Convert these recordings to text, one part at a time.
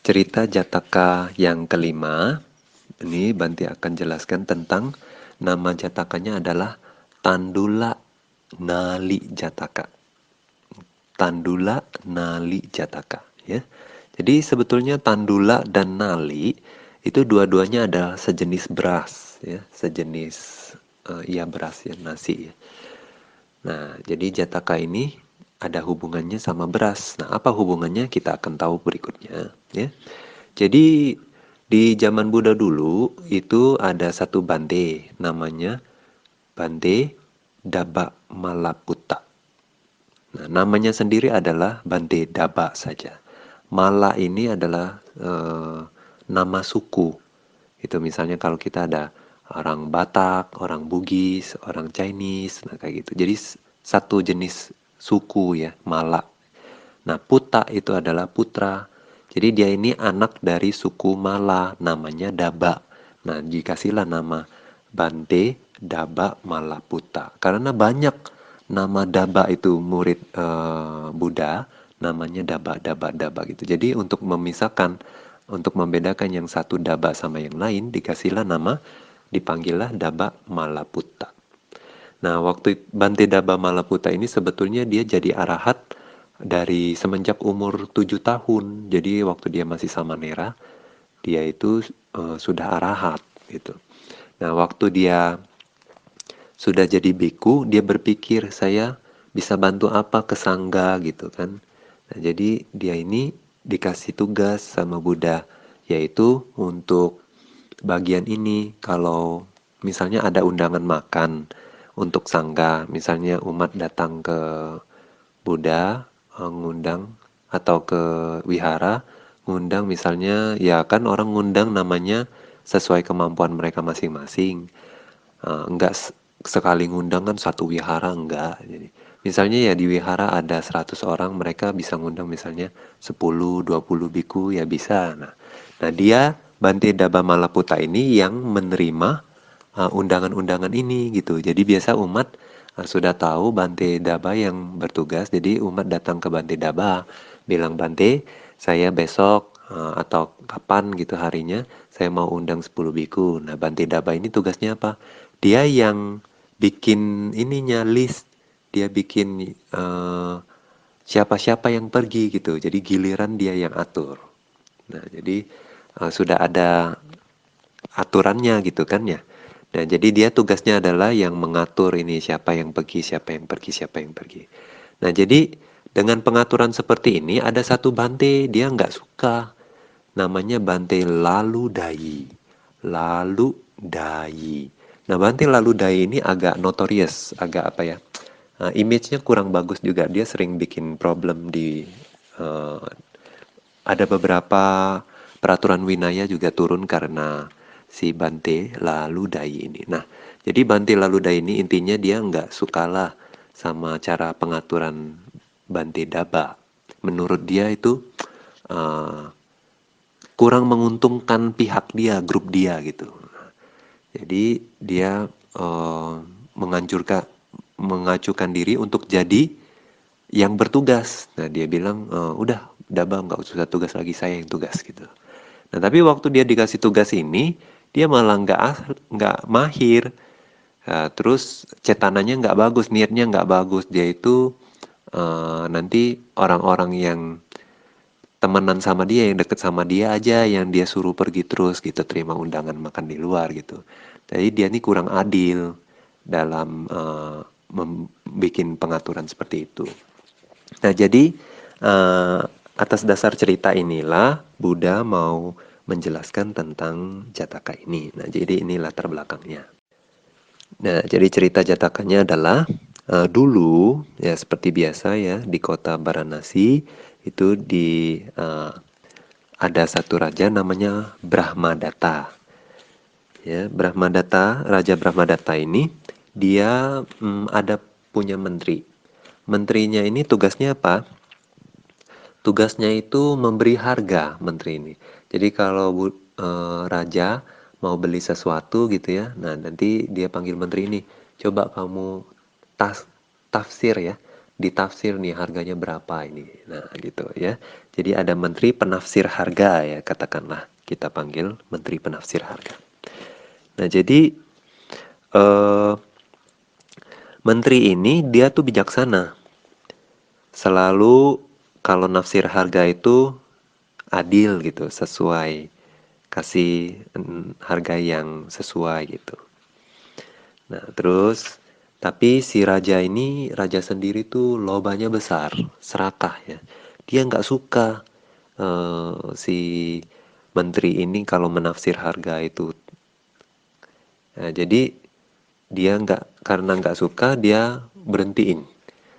cerita Jataka yang kelima. Ini Banti akan jelaskan tentang nama Jatakanya adalah Tandula Nali Jataka. Tandula Nali Jataka, ya. Jadi sebetulnya Tandula dan Nali itu dua-duanya adalah sejenis beras, ya, sejenis ya beras ya, nasi ya. Nah, jadi Jataka ini ada hubungannya sama beras. Nah, apa hubungannya kita akan tahu berikutnya, ya. Jadi di zaman Buddha dulu itu ada satu bante namanya Bante Daba Malaputta. Nah, namanya sendiri adalah Bante Daba saja. Mala ini adalah nama suku. Itu misalnya kalau kita ada orang Batak, orang Bugis, orang Chinese, nah kayak gitu. Jadi satu jenis suku ya, Mala. Nah, Puta itu adalah putra. Jadi dia ini anak dari suku Mala, namanya Daba. Nah, dikasihlah nama Bante Daba Malaputa. Karena banyak nama Daba itu murid Buddha, namanya Daba, Daba, Daba gitu. Jadi untuk memisahkan, untuk membedakan yang satu Daba sama yang lain, dikasihlah nama, dipanggillah Daba Malaputa. Nah, waktu Bante Daba Malaputa ini sebetulnya dia jadi arahat dari semenjak umur 7 tahun. Jadi waktu dia masih samanera, dia itu sudah arahat gitu. Nah, waktu dia sudah jadi biku, dia berpikir saya bisa bantu apa ke sangga gitu kan. Nah, jadi dia ini dikasih tugas sama Buddha, yaitu untuk bagian ini kalau misalnya ada undangan makan untuk sangga, misalnya umat datang ke Buddha ngundang atau ke wihara ngundang misalnya ya kan orang ngundang namanya sesuai kemampuan mereka masing-masing. Enggak sekali ngundang kan satu wihara enggak. Jadi misalnya ya di wihara ada 100 orang mereka bisa ngundang misalnya 10 20 biku ya bisa. Nah dia Bante Daba Malaputa ini yang menerima undangan-undangan ini gitu. Jadi biasa umat sudah tahu Bante Daba yang bertugas, jadi umat datang ke Bante Daba, bilang Bante, saya besok atau kapan gitu harinya, saya mau undang 10 biku. Nah Bante Daba ini tugasnya apa? Dia yang bikin ininya list, dia bikin siapa-siapa yang pergi gitu. Jadi giliran dia yang atur. Nah jadi sudah ada aturannya gitu kan ya. Nah, jadi dia tugasnya adalah yang mengatur ini siapa yang pergi, siapa yang pergi, siapa yang pergi. Nah, jadi dengan pengaturan seperti ini ada satu Bante dia nggak suka. Namanya Bante Lalu Dayi. Lalu Dayi. Nah, Bante Lalu Dayi ini agak notorious, agak apa ya? Image-nya kurang bagus juga. Dia sering bikin problem di uh, ada beberapa peraturan Winaya juga turun karena si Bante Laludai ini. Nah, jadi Bante Laludai ini intinya dia nggak sukalah sama cara pengaturan Bante Daba. Menurut dia itu uh, kurang menguntungkan pihak dia, grup dia gitu. Jadi dia menganjurkan, mengajukan diri untuk jadi yang bertugas. Nah dia bilang udah Daba nggak usah tugas lagi, saya yang tugas gitu. Nah tapi waktu dia dikasih tugas ini dia malah nggak mahir. Terus cetananya nggak bagus, niatnya nggak bagus. Dia itu nanti orang-orang yang temenan sama dia, yang deket sama dia aja, yang dia suruh pergi terus gitu, terima undangan makan di luar gitu. Jadi dia ini kurang adil dalam membuat pengaturan seperti itu. Nah, jadi atas dasar cerita inilah Buddha mau menjelaskan tentang Jataka ini. Nah, jadi ini latar belakangnya. Nah, jadi cerita Jatakanya adalah dulu ya seperti biasa ya di kota Varanasi itu ada satu raja namanya Brahmadatta. Ya, Brahmadatta, Raja Brahmadatta ini dia ada punya menteri. Menterinya ini tugasnya apa? Tugasnya itu memberi harga menteri ini. Jadi kalau raja mau beli sesuatu gitu ya, nah nanti dia panggil menteri ini, coba kamu tafsir ya, ditafsir nih harganya berapa ini. Nah, gitu ya. Jadi ada menteri penafsir harga ya, katakanlah kita panggil menteri penafsir harga. Nah, jadi eh, menteri ini dia tuh bijaksana. Selalu kalau nafsir harga itu adil gitu, sesuai. Kasih harga yang sesuai gitu. Nah, terus tapi si raja ini, raja sendiri tuh lobanya besar, serakah ya. Dia nggak suka si menteri ini kalau menafsir harga itu. Nah, jadi dia nggak, karena nggak suka dia berhentiin.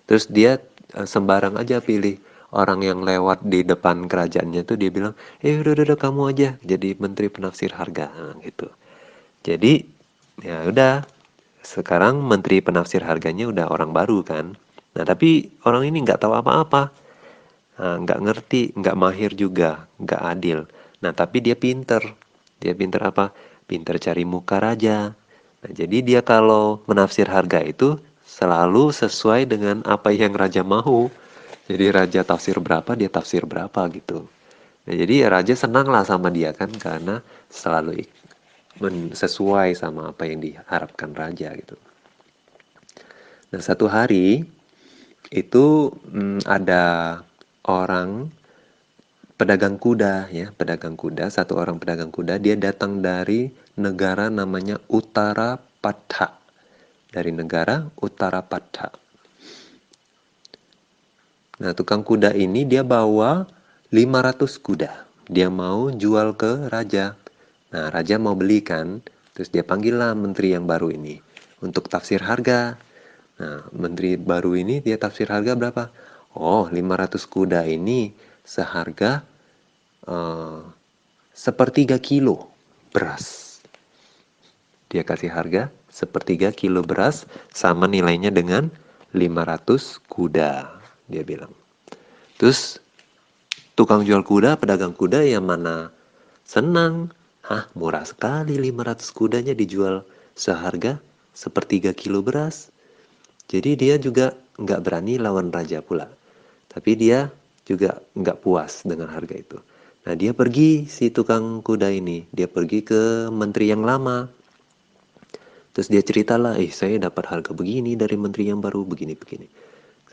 Terus dia sembarang aja pilih orang yang lewat di depan kerajaannya tuh dia bilang, udah kamu aja jadi menteri penafsir harga. Nah, gitu. Jadi ya udah, sekarang menteri penafsir harganya udah orang baru kan. Nah tapi orang ini nggak tahu apa-apa. Nah, nggak ngerti, nggak mahir juga, nggak adil. Nah tapi dia pinter. Dia pinter apa? Pinter cari muka raja. Nah jadi dia kalau menafsir harga itu selalu sesuai dengan apa yang raja mau. Jadi raja tafsir berapa, dia tafsir berapa gitu. Nah, jadi raja senang lah sama dia kan, karena selalu sesuai sama apa yang diharapkan raja gitu. Nah, satu hari itu ada orang pedagang kuda ya, pedagang kuda, satu orang pedagang kuda, dia datang dari negara namanya Uttara Patha. Dari negara Uttara Patha. Nah, tukang kuda ini dia bawa 500 kuda. Dia mau jual ke raja. Nah, raja mau beli kan, terus dia panggil lah menteri yang baru ini untuk tafsir harga. Nah, menteri baru ini dia tafsir harga berapa? Oh, 500 kuda ini seharga eh, sepertiga kilo beras. Dia kasih harga sepertiga kilo beras sama nilainya dengan 500 kuda, dia bilang. Terus tukang jual kuda, pedagang kuda yang mana senang. Hah, murah sekali 500 kudanya dijual seharga sepertiga kilo beras. Jadi dia juga nggak berani lawan raja pula. Tapi dia juga nggak puas dengan harga itu. Nah dia pergi, si tukang kuda ini, dia pergi ke menteri yang lama. Terus dia ceritalah, saya dapat harga begini dari menteri yang baru, begini-begini.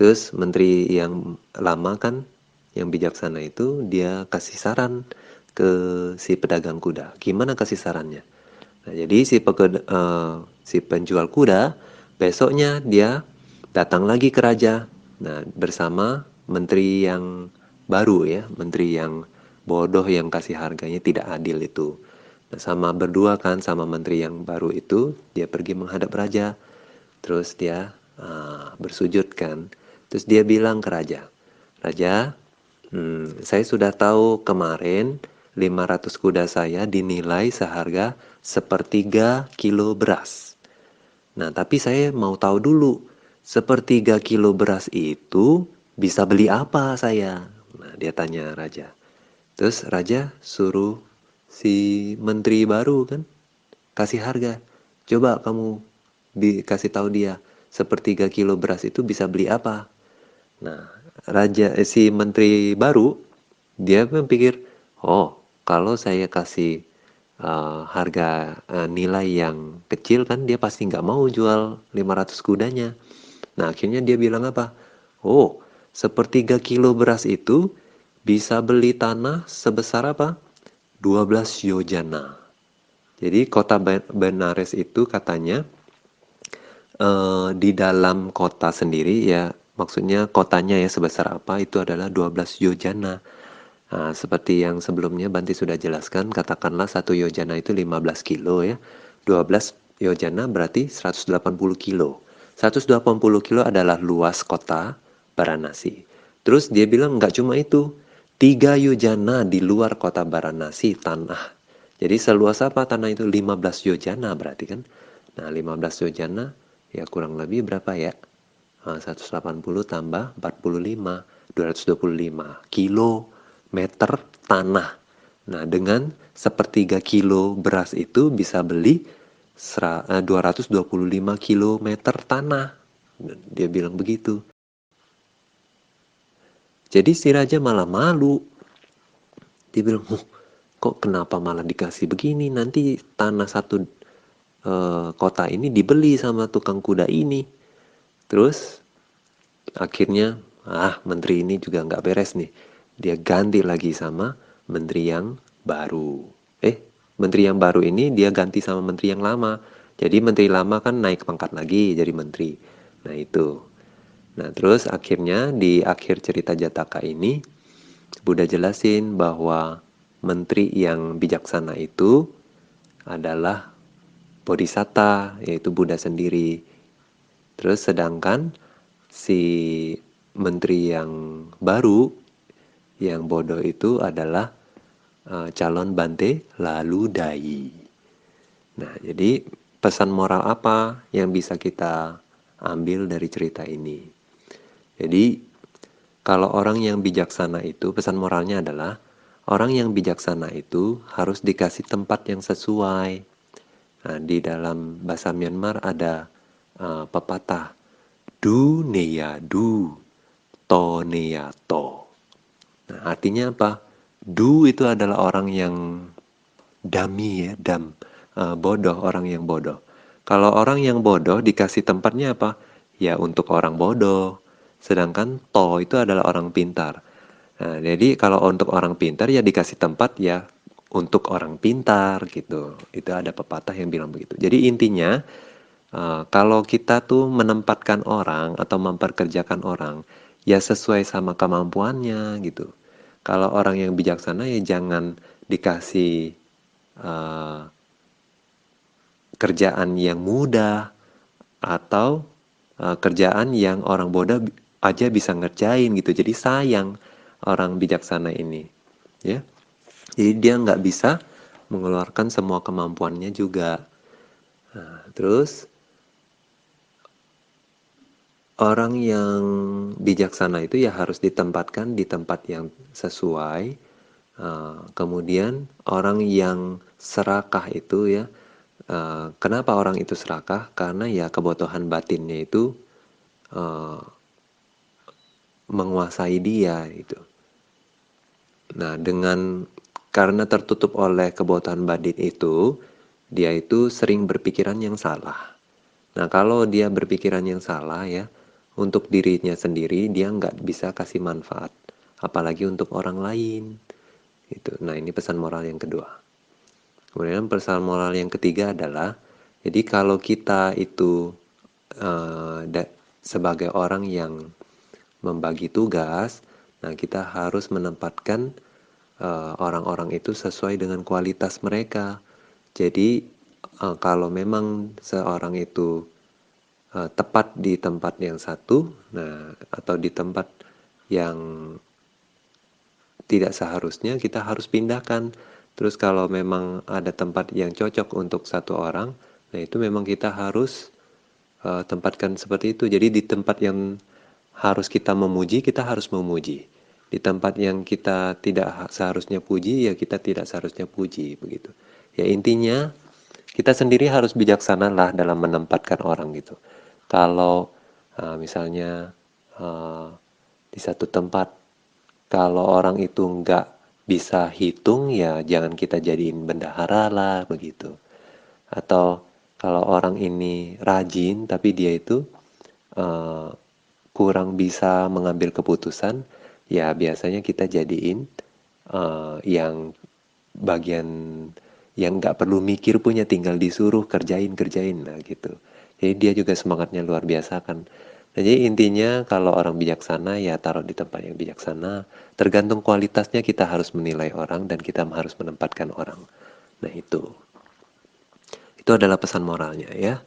Terus menteri yang lama kan, yang bijaksana itu, dia kasih saran ke si pedagang kuda. Gimana kasih sarannya? Nah, jadi si penjual kuda besoknya dia datang lagi ke raja. Nah, bersama menteri yang baru ya, menteri yang bodoh yang kasih harganya tidak adil itu. Nah, sama berdua kan sama menteri yang baru itu, dia pergi menghadap raja. Terus dia bersujud kan. Terus dia bilang ke raja, "Raja, saya sudah tahu kemarin 500 kuda saya dinilai seharga sepertiga kilo beras. Nah, tapi saya mau tahu dulu, sepertiga kilo beras itu bisa beli apa saya?" Nah, dia tanya raja. Terus raja suruh si menteri baru kan kasih harga. Coba kamu kasih tahu dia, sepertiga kilo beras itu bisa beli apa? Nah, si menteri baru dia pikir, oh, kalau saya kasih harga nilai yang kecil kan dia pasti nggak mau jual 500 kudanya. Nah, akhirnya dia bilang apa? Oh, sepertiga kilo beras itu bisa beli tanah sebesar apa? 12 yojana. Jadi kota Benares itu katanya di dalam kota sendiri ya, maksudnya kotanya ya sebesar apa itu adalah 12 yojana. Nah, seperti yang sebelumnya Banti sudah jelaskan, katakanlah satu yojana itu 15 kilo ya. 12 yojana berarti 180 kilo. 180 kilo adalah luas kota Varanasi. Terus dia bilang nggak cuma itu, 3 yojana di luar kota Varanasi tanah. Jadi seluas apa tanah itu? 15 yojana berarti kan. Nah, 15 yojana ya kurang lebih berapa ya? 180 tambah 45, 225 kilometer tanah. Nah, dengan sepertiga kilo beras itu bisa beli 225 kilometer tanah. Dia bilang begitu. Jadi si raja malah malu. Dia bilang, kok kenapa malah dikasih begini? Nanti tanah satu kota ini dibeli sama tukang kuda ini. Terus akhirnya, menteri ini juga nggak beres nih. Dia ganti lagi sama menteri yang baru. Menteri yang baru ini dia ganti sama menteri yang lama. Jadi menteri lama kan naik pangkat lagi jadi menteri. Nah itu. Nah terus akhirnya di akhir cerita Jataka ini, Buddha jelasin bahwa menteri yang bijaksana itu adalah Bodhisatta, yaitu Buddha sendiri. Terus sedangkan si menteri yang baru, yang bodoh itu adalah calon Bante lalu Dai. Nah, jadi pesan moral apa yang bisa kita ambil dari cerita ini? Jadi, kalau orang yang bijaksana itu, pesan moralnya adalah orang yang bijaksana itu harus dikasih tempat yang sesuai. Nah, di dalam bahasa Myanmar ada pepatah du neya du, to neya to. Nah, artinya apa? Du itu adalah orang yang dami ya, bodoh, orang yang bodoh. Kalau orang yang bodoh dikasih tempatnya apa? Ya untuk orang bodoh. Sedangkan to itu adalah orang pintar. Nah, jadi kalau untuk orang pintar ya dikasih tempat ya untuk orang pintar gitu. Itu ada pepatah yang bilang begitu. Jadi intinya kalau kita tuh menempatkan orang atau memperkerjakan orang ya sesuai sama kemampuannya gitu. Kalau orang yang bijaksana ya jangan dikasih uh, kerjaan yang mudah atau kerjaan yang orang bodoh aja bisa ngerjain gitu. Jadi sayang orang bijaksana ini, ya. Jadi dia nggak bisa mengeluarkan semua kemampuannya juga. Nah, terus orang yang bijaksana itu ya harus ditempatkan di tempat yang sesuai. Kemudian orang yang serakah itu ya, kenapa orang itu serakah? Karena ya kebutuhan batinnya itu uh, menguasai dia itu. Nah, karena tertutup oleh kebutuhan batin itu, dia itu sering berpikiran yang salah. Nah, kalau dia berpikiran yang salah ya, untuk dirinya sendiri dia nggak bisa kasih manfaat, apalagi untuk orang lain. Gitu. Nah, ini pesan moral yang kedua. Kemudian pesan moral yang ketiga adalah, jadi kalau kita itu sebagai orang yang membagi tugas, nah kita harus menempatkan orang-orang itu sesuai dengan kualitas mereka. Jadi kalau memang seorang itu tepat di tempat yang satu, nah atau di tempat yang tidak seharusnya kita harus pindahkan. Terus kalau memang ada tempat yang cocok untuk satu orang, nah itu memang kita harus tempatkan seperti itu. Jadi di tempat yang harus kita memuji, kita harus memuji. Di tempat yang kita tidak seharusnya puji, ya kita tidak seharusnya puji, begitu. Ya intinya kita sendiri harus bijaksana lah dalam menempatkan orang gitu. Kalau misalnya uh, di satu tempat, kalau orang itu nggak bisa hitung, ya jangan kita jadiin bendahara lah, begitu. Atau kalau orang ini rajin, tapi dia itu uh, kurang bisa mengambil keputusan, ya biasanya kita jadiin yang bagian yang nggak perlu mikir punya tinggal disuruh kerjain lah gitu. Jadi dia juga semangatnya luar biasa kan. Nah, jadi intinya kalau orang bijaksana ya taruh di tempat yang bijaksana. Tergantung kualitasnya kita harus menilai orang dan kita harus menempatkan orang. Nah itu adalah pesan moralnya ya.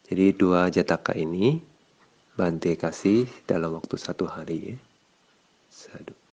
Jadi dua jataka ini Bante kasih dalam waktu 1 hari ya. Sadu.